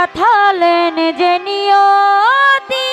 পাঠালেন যে নিয়তি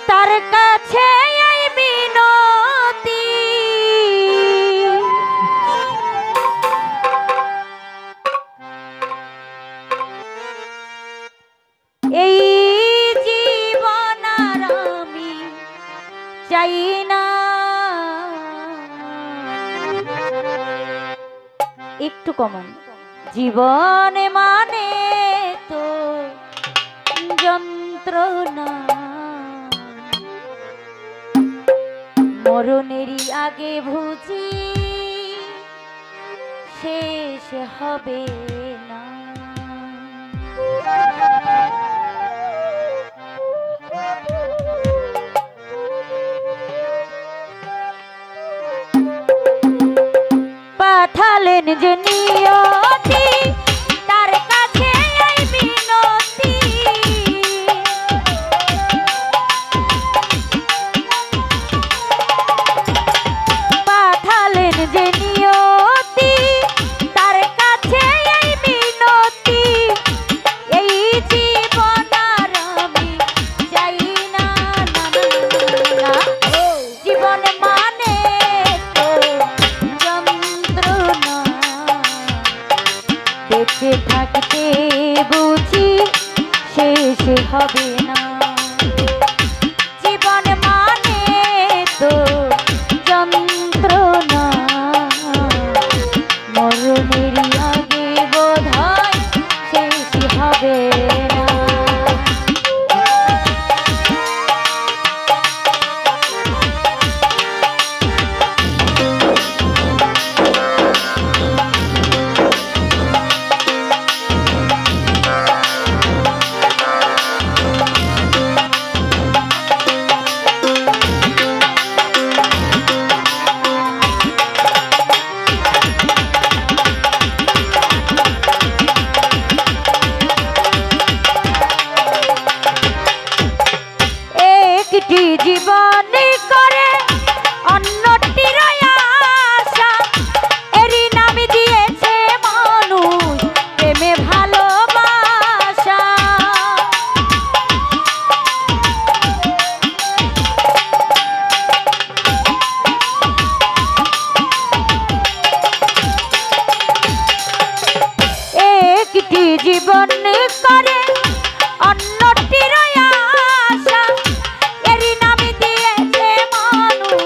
তার কাছে এই বিনতি এই জীবন আর আমি চাই না একটু কমন জীবনে মানে তো যন্ত্রণা মরণেরই আগে বুঝি শেষ হবে না পাঠালেন যে নিয়তি তার কাছে এই বিনতি পাঠালেন যে নিয়তি তার কাছে এই বিনতি এই জীবন আর আমি চাই না জীবন মানে তো যন্ত্রণা বেঁচে থাকতে বুঝি শেষ হবে না জীবন মানে তো যন্ত্রণা মরণেরই আগে বোধহয় শেষ হবে না জীবন করে অন্যটির আশা এরই নাম দিয়েছে মানুষ প্রেমে ভালোবাসা একটি জীবন করে অন্যটির আশা এরই নাম দিয়েছে মানুষ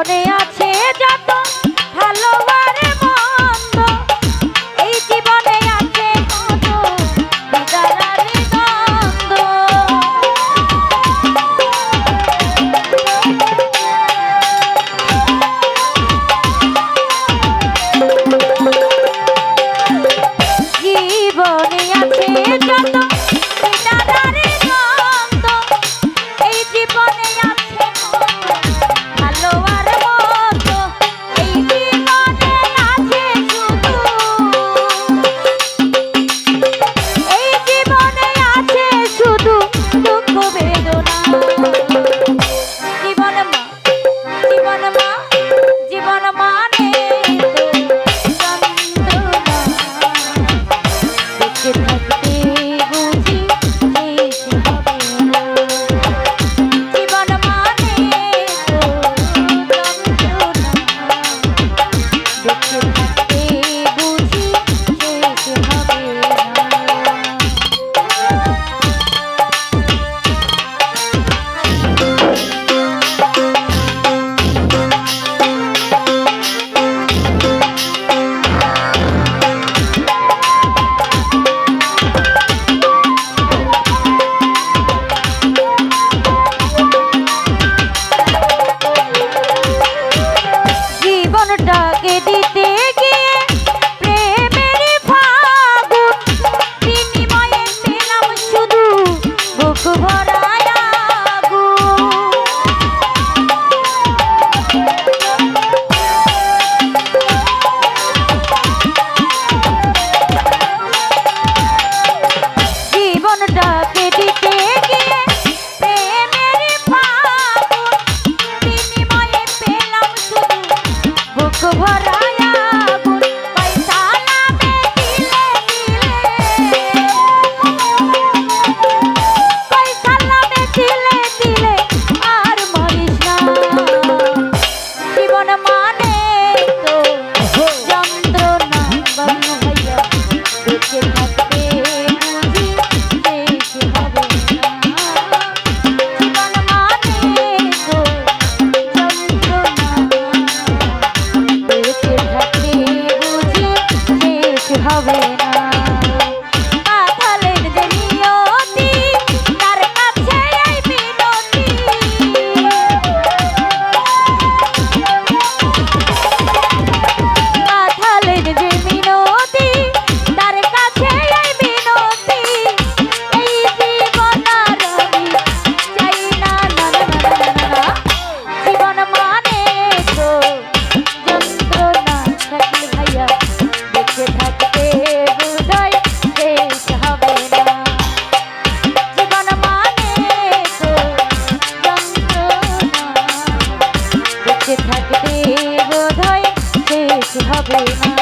জীবনে আছে যত ভালো আর মন্দ, এই জীবনে আছে কত বিদার আর দ্বন্দ্ব। জীবনে আছে যত বিদার আর দ্বন্দ্ব, এই জীবনে আছে কত ভালো আর মন্দ, এই জীবনে আছে শুধু, এই জীবনে আছে শুধু দুঃখ বেদনা। জীবন মা জীবন মা জীবন মানে তো যন্ত্রণা, বেঁচে থাকতে বুঝি শেষ হবে না। জীবন মানে তো যন্ত্রণা, বেঁচে থাকতে বুঝি শেষ হবে না। জীবনটাকে দিতে গিয়ে প্রেমের ফাগুন, বিনিময়ে পেলাম শুধু বুক ভরা আগুন। জীবনটাকে দিতে গিয়ে প্রেমের ফাগুন, বিনিময়ে পেলাম শুধু বুক ভরা আগুন। পয়সা নামে দিলে দিলে, পয়সা নামে দিলে দিলে আর মরিস না। জীবন মানে তো যন্ত্রণা বাবু ভাইয়া, বেঁচে থাকতে বুঝি শেষ হবে না। জীবন মানে তো যন্ত্রণা, বেঁচে থাকতে বুঝি শেষ হবে না। মাথালের যে নিয়তি, তার কাছে এই বিনতি, মাথালের যে মিনতি, তার কাছে এই বিনতি, এই জীবন আর আমি চাই না। না না না না না, জীবন মানে তো যন্ত্রণা, থাকলে ভাইয়া বেঁচে থাকতে বোধহয় শেষ হবে না। জীবন মানে তো যন্ত্রণা, বেঁচে থাকতে বোধহয় শেষ হবে না।